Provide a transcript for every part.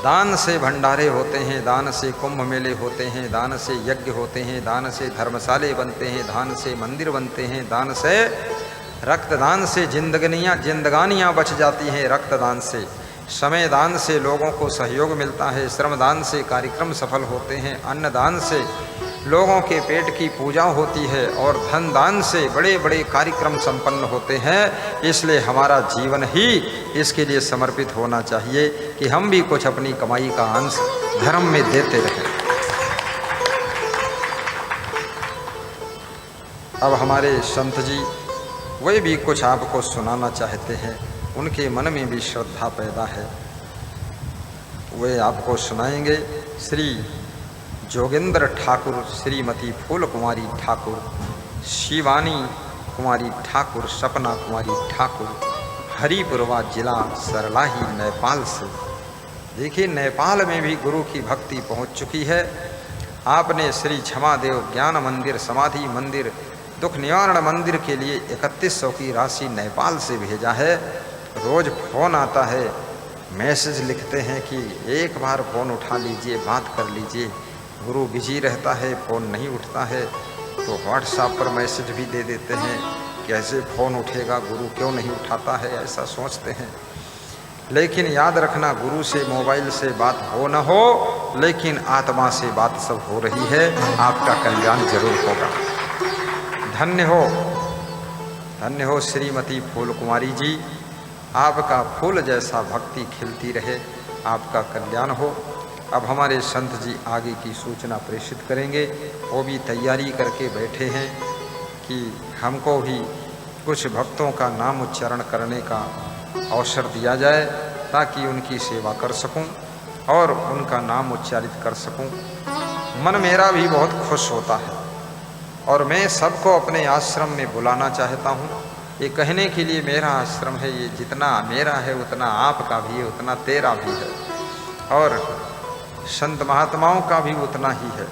दान से भंडारे होते हैं, दान से कुंभ मेले होते हैं, दान से यज्ञ होते हैं, दान से धर्मशाले बनते हैं, दान से मंदिर बनते हैं, दान से रक्तदान से जिंदगानियाँ बच जाती हैं, रक्तदान से, समय दान से लोगों को सहयोग मिलता है, श्रमदान से कार्यक्रम सफल होते हैं, अन्नदान से लोगों के पेट की पूजा होती है और धन दान से बड़े बड़े कार्यक्रम संपन्न होते हैं। इसलिए हमारा जीवन ही इसके लिए समर्पित होना चाहिए कि हम भी कुछ अपनी कमाई का अंश धर्म में देते रहें। अब हमारे संत जी वे भी कुछ आपको सुनाना चाहते हैं, उनके मन में भी श्रद्धा पैदा है, वे आपको सुनाएंगे। श्री जोगेंद्र ठाकुर, श्रीमती फूल कुमारी ठाकुर, शिवानी कुमारी ठाकुर, सपना कुमारी ठाकुर, हरिपुरवा जिला सरलाही नेपाल से। देखिए नेपाल में भी गुरु की भक्ति पहुंच चुकी है। आपने श्री क्षमादेव ज्ञान मंदिर, समाधि मंदिर, दुख निवारण मंदिर के लिए 3100 की राशि नेपाल से भेजा है। रोज फोन आता है, मैसेज लिखते हैं कि एक बार फ़ोन उठा लीजिए, बात कर लीजिए। गुरु बिजी रहता है, फ़ोन नहीं उठता है, तो व्हाट्सएप पर मैसेज भी दे देते हैं, कैसे फ़ोन उठेगा, गुरु क्यों नहीं उठाता है, ऐसा सोचते हैं। लेकिन याद रखना, गुरु से मोबाइल से बात हो न हो, लेकिन आत्मा से बात सब हो रही है, आपका कल्याण जरूर होगा। धन्य हो, धन्य हो श्रीमती फूल कुमारी जी, आपका फूल जैसा भक्ति खिलती रहे, आपका कल्याण हो। अब हमारे संत जी आगे की सूचना प्रेषित करेंगे, वो भी तैयारी करके बैठे हैं कि हमको भी कुछ भक्तों का नाम उच्चारण करने का अवसर दिया जाए ताकि उनकी सेवा कर सकूं और उनका नाम उच्चारित कर सकूं। मन मेरा भी बहुत खुश होता है और मैं सबको अपने आश्रम में बुलाना चाहता हूं। ये कहने के लिए मेरा आश्रम है, ये जितना मेरा है उतना आपका भी है, उतना तेरा भी है और संत महात्माओं का भी उतना ही है।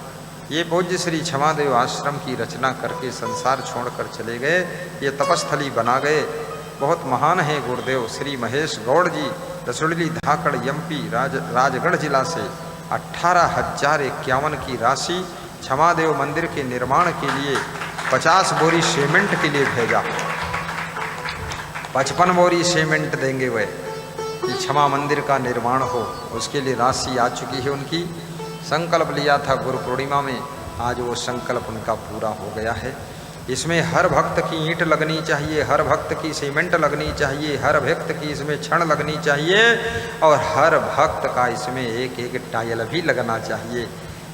ये पूज्य श्री क्षमादेव आश्रम की रचना करके संसार छोड़कर चले गए, ये तपस्थली बना गए। बहुत महान है गुरुदेव श्री महेश गौड़ जी, रसुड़ली धाकड़ एमपी राजगढ़ जिला से 18,051 की राशि क्षमादेव मंदिर के निर्माण के लिए 50 बोरी सीमेंट के लिए भेजा। 55 बोरी सीमेंट देंगे वे कि क्षमा मंदिर का निर्माण हो, उसके लिए राशि आ चुकी है उनकी। संकल्प लिया था गुरु पूर्णिमा में, आज वो संकल्प उनका पूरा हो गया है। इसमें हर भक्त की ईंट लगनी चाहिए, हर भक्त की सीमेंट लगनी चाहिए, हर भक्त की इसमें छड़ लगनी चाहिए और हर भक्त का इसमें एक एक टायल भी लगना चाहिए।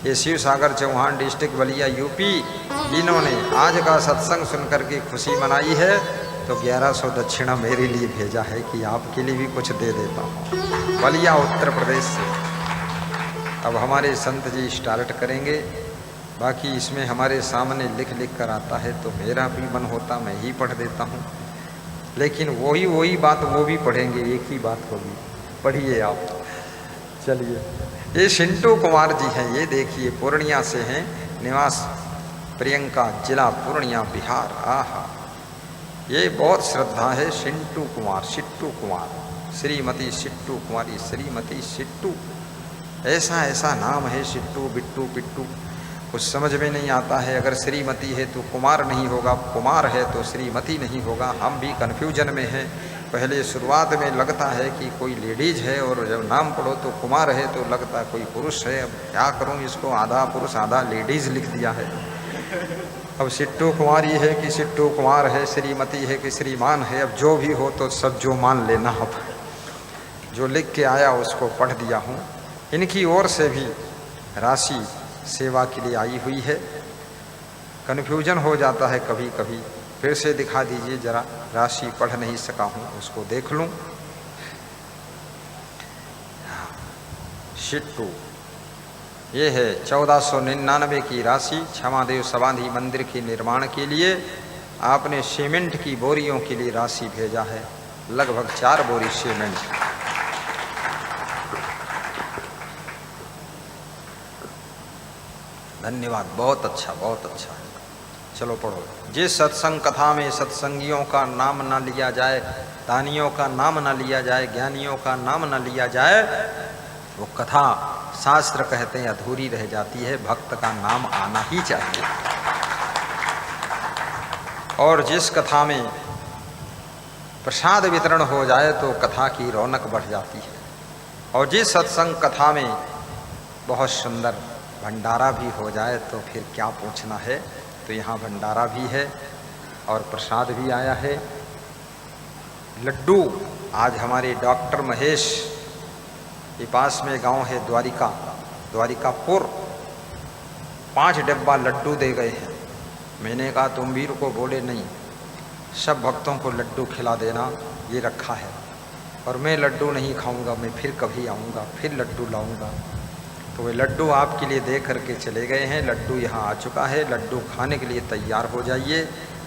ये शिव सागर चौहान डिस्ट्रिक्ट बलिया यूपी, जिन्होंने आज का सत्संग सुनकर के खुशी मनाई है, तो 1100 दक्षिणा मेरे लिए भेजा है कि आपके लिए भी कुछ दे देता हूँ, बलिया उत्तर प्रदेश से। अब हमारे संत जी स्टार्ट करेंगे, बाकी इसमें हमारे सामने लिख लिख कर आता है तो मेरा भी मन होता मैं ही पढ़ देता हूँ, लेकिन वही बात वो भी पढ़ेंगे, एक ही बात होगी, पढ़िए आप। चलिए, ये चिंटू कुमार जी हैं, ये देखिए पूर्णिया से हैं, निवास प्रियंका, जिला पूर्णिया, बिहार। आहा, ये बहुत श्रद्धा है। चिंटू कुमार, सिट्टू कुमार, श्रीमती सिट्टू कुमारी, श्रीमती सिट्टू, ऐसा ऐसा नाम है, सिट्टू, बिट्टू, पिट्टू, कुछ समझ में नहीं आता है। अगर श्रीमती है तो कुमार नहीं होगा, कुमार है तो श्रीमती नहीं होगा। हम भी कन्फ्यूजन में हैं। पहले शुरुआत में लगता है कि कोई लेडीज है और जब नाम पढ़ो तो कुमार है तो लगता है कोई पुरुष है। अब क्या करूं, इसको आधा पुरुष आधा लेडीज लिख दिया है। अब सिट्टू कुमारी है कि सिट्टू कुमार है, श्रीमती है कि श्रीमान है, अब जो भी हो तो सब जो मान लेना। अब जो लिख के आया उसको पढ़ दिया हूँ। इनकी ओर से भी राशि सेवा के लिए आई हुई है। कन्फ्यूजन हो जाता है कभी कभी, फिर से दिखा दीजिए जरा, राशि पढ़ नहीं सका हूँ, उसको देख लूँ। सिट्टू, ये है 1499 की राशि क्षमादेव समाधि मंदिर के निर्माण के लिए। आपने सीमेंट की बोरियों के लिए राशि भेजा है, लगभग 4 बोरी सीमेंट। धन्यवाद, बहुत अच्छा, बहुत अच्छा। चलो पढ़ो। जिस सत्संग कथा में सत्संगियों का नाम न लिया जाए, दानियों का नाम न लिया जाए, ज्ञानियों का नाम न लिया जाए, वो कथा शास्त्र कहते हैं अधूरी रह जाती है, भक्त का नाम आना ही चाहिए। और जिस कथा में प्रसाद वितरण हो जाए तो कथा की रौनक बढ़ जाती है। और जिस सत्संग कथा में बहुत सुंदर भंडारा भी हो जाए तो फिर क्या पूछना है। तो यहाँ भंडारा भी है और प्रसाद भी आया है। लड्डू आज हमारे डॉक्टर महेश के पास में गांव है द्वारिकापुर, 5 डिब्बा लड्डू दे गए हैं। मैंने कहा तुम वीर को बोले नहीं, सब भक्तों को लड्डू खिला देना, ये रखा है। और मैं लड्डू नहीं खाऊंगा, मैं फिर कभी आऊँगा, फिर लड्डू लाऊंगा। तो वे लड्डू आपके लिए दे करके चले गए हैं। लड्डू यहाँ आ चुका है, लड्डू खाने के लिए तैयार हो जाइए।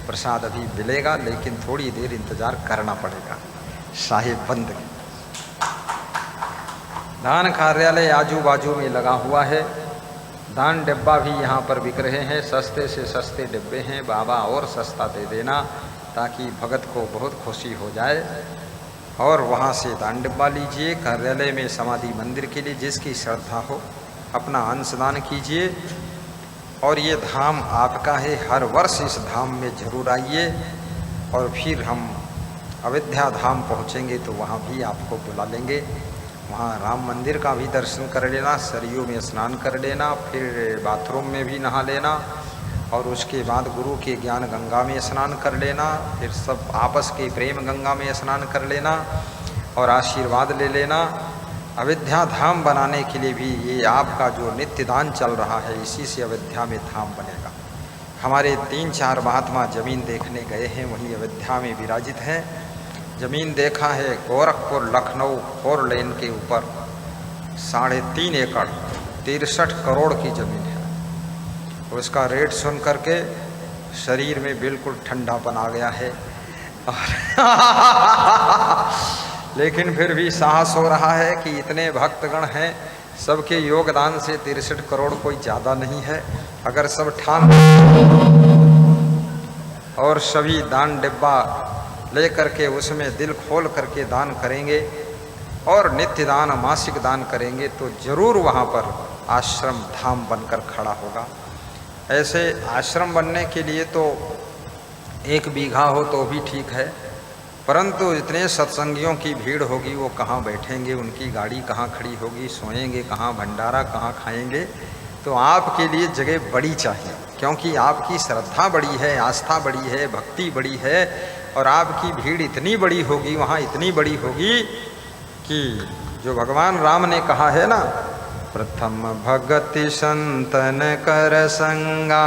प्रसाद अभी मिलेगा लेकिन थोड़ी देर इंतज़ार करना पड़ेगा। साहिब बंद दान कार्यालय आजू बाजू में लगा हुआ है। दान डिब्बा भी यहाँ पर बिक रहे हैं, सस्ते से सस्ते डिब्बे हैं। बाबा और सस्ता दे देना ताकि भगत को बहुत खुशी हो जाए। और वहाँ से दान डिब्बा लीजिए। कार्यालय में समाधि मंदिर के लिए जिसकी श्रद्धा हो अपना अंशदान कीजिए। और ये धाम आपका है, हर वर्ष इस धाम में जरूर आइए। और फिर हम अयोध्या धाम पहुँचेंगे तो वहाँ भी आपको बुला लेंगे। वहाँ राम मंदिर का भी दर्शन कर लेना, सरयू में स्नान कर लेना, फिर बाथरूम में भी नहा लेना और उसके बाद गुरु के ज्ञान गंगा में स्नान कर लेना, फिर सब आपस के प्रेम गंगा में स्नान कर लेना और आशीर्वाद ले लेना। अयोध्या धाम बनाने के लिए भी ये आपका जो नित्य दान चल रहा है, इसी से अयोध्या में धाम बनेगा। हमारे 3-4 महात्मा जमीन देखने गए हैं, वहीं अयोध्या में विराजित हैं। जमीन देखा है गोरखपुर लखनऊ 4 लेन के ऊपर 3.5 एकड़ 63 करोड़ की ज़मीन है। तो उसका रेट सुन करके शरीर में बिल्कुल ठंडापन आ गया है लेकिन फिर भी साहस हो रहा है कि इतने भक्तगण हैं, सबके योगदान से 63 करोड़ कोई ज़्यादा नहीं है। अगर सब ठान और सभी दान डिब्बा ले करके उसमें दिल खोल करके दान करेंगे और नित्य दान मासिक दान करेंगे तो जरूर वहाँ पर आश्रम धाम बनकर खड़ा होगा। ऐसे आश्रम बनने के लिए तो 1 बीघा हो तो भी ठीक है, परंतु इतने सत्संगियों की भीड़ होगी, वो कहाँ बैठेंगे, उनकी गाड़ी कहाँ खड़ी होगी, सोएंगे कहाँ, भंडारा कहाँ खाएंगे। तो आपके लिए जगह बड़ी चाहिए, क्योंकि आपकी श्रद्धा बड़ी है, आस्था बड़ी है, भक्ति बड़ी है और आपकी भीड़ इतनी बड़ी होगी, वहाँ इतनी बड़ी होगी कि जो भगवान राम ने कहा है ना, प्रथम भगति संतन कर संगा,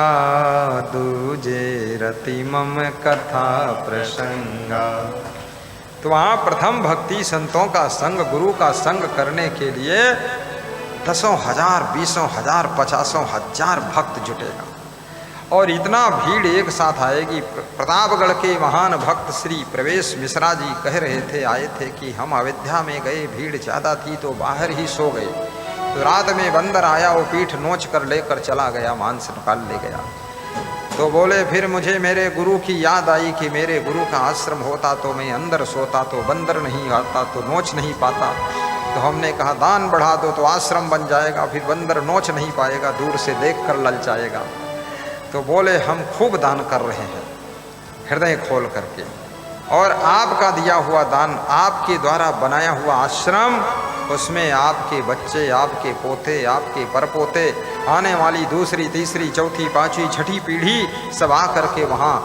दूजे रति मम कथा प्रसंगा। तो वहाँ प्रथम भक्ति संतों का संग, गुरु का संग करने के लिए 10,000, 20,000, 50,000 भक्त जुटेगा और इतना भीड़ एक साथ आएगी। प्रतापगढ़ के महान भक्त श्री प्रवेश मिश्रा जी कह रहे थे, आए थे कि हम अयोध्या में गए, भीड़ ज़्यादा थी तो बाहर ही सो गए। तो रात में बंदर आया, वो पीठ नोच कर लेकर चला गया, मांस निकाल ले गया। तो बोले फिर मुझे मेरे गुरु की याद आई कि मेरे गुरु का आश्रम होता तो मैं अंदर सोता तो बंदर नहीं आता, तो नोच नहीं पाता। तो हमने कहा दान बढ़ा दो तो आश्रम बन जाएगा, फिर बंदर नोच नहीं पाएगा, दूर से देख कर ललचाएगा। तो बोले हम खूब दान कर रहे हैं हृदय खोल करके, और आपका दिया हुआ दान, आपके द्वारा बनाया हुआ आश्रम, उसमें आपके बच्चे, आपके पोते, आपके परपोते, आने वाली 2री, 3री, 4ठी, 5वीं, 6ठी पीढ़ी सब आ करके वहाँ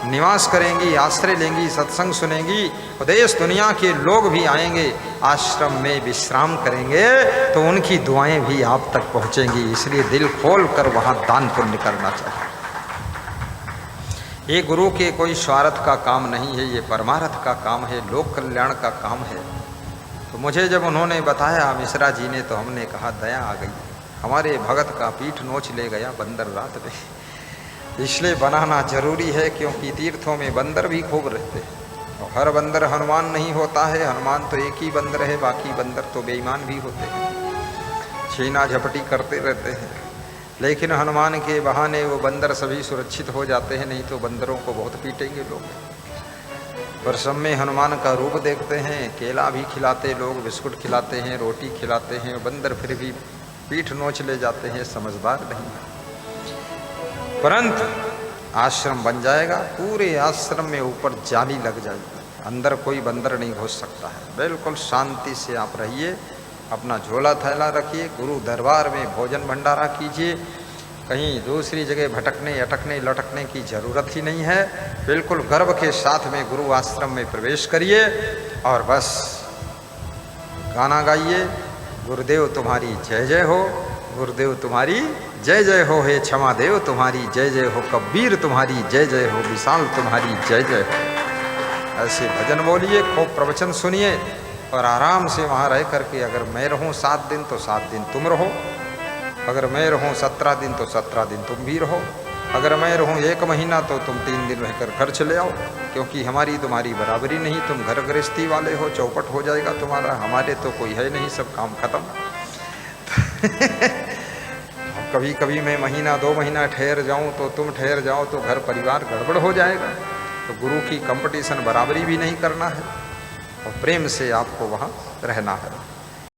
निवास करेंगी, आश्रय लेंगी, सत्संग सुनेंगी। देश दुनिया के लोग भी आएंगे, आश्रम में विश्राम करेंगे, तो उनकी दुआएं भी आप तक पहुँचेंगी। इसलिए दिल खोल कर वहाँ दान पुण्य करना चाहिए। ये गुरु के कोई स्वार्थ का काम नहीं है, ये परमार्थ का काम है, लोक कल्याण का काम है। तो मुझे जब उन्होंने बताया मिश्रा जी ने, तो हमने कहा दया आ गई, हमारे भगत का पीठ नोच ले गया बंदर रात में। इसलिए बनाना जरूरी है, क्योंकि तीर्थों में बंदर भी खूब रहते हैं और हर बंदर हनुमान नहीं होता है। हनुमान तो एक ही बंदर है, बाकी बंदर तो बेईमान भी होते हैं, छीना झपटी करते रहते हैं। लेकिन हनुमान के बहाने वो बंदर सभी सुरक्षित हो जाते हैं, नहीं तो बंदरों को बहुत पीटेंगे लोग। पर सब में हनुमान का रूप देखते हैं। केला भी खिलाते लोग, बिस्कुट खिलाते हैं, रोटी खिलाते हैं, बंदर फिर भी पीठ नोच ले जाते हैं, समझदार नहीं है। परंतु आश्रम बन जाएगा, पूरे आश्रम में ऊपर जाली लग जाएगी, अंदर कोई बंदर नहीं घुस सकता है। बिल्कुल शांति से आप रहिए, अपना झोला थैला रखिए, गुरु दरबार में भोजन भंडारा कीजिए, कहीं दूसरी जगह भटकने अटकने लटकने की जरूरत ही नहीं है। बिल्कुल गर्व के साथ में गुरु आश्रम में प्रवेश करिए और बस गाना गाइए, गुरुदेव तुम्हारी जय जय हो, गुरुदेव तुम्हारी जय जय हो, हे क्षमा देव तुम्हारी जय जय हो, कबीर तुम्हारी जय जय हो, विशाल तुम्हारी जय जय हो। ऐसे भजन बोलिए, खूब प्रवचन सुनिए और आराम से वहाँ रह करके, अगर मैं रहूँ 7 दिन तो 7 दिन तुम रहो, अगर मैं रहूँ 17 दिन तो 17 दिन तुम भी रहो, अगर मैं रहूँ 1 महीना तो तुम 3 दिन रहकर घर चले आओ, क्योंकि हमारी तुम्हारी बराबरी नहीं। तुम घर गृहस्थी वाले हो, चौपट हो जाएगा तुम्हारा, हमारे तो कोई है नहीं, सब काम खत्म। कभी कभी मैं महीना 2 महीना ठहर जाऊं तो तुम ठहर जाओ तो घर परिवार गड़बड़ हो जाएगा। तो गुरु की कंपटीशन बराबरी भी नहीं करना है और प्रेम से आपको वहाँ रहना है।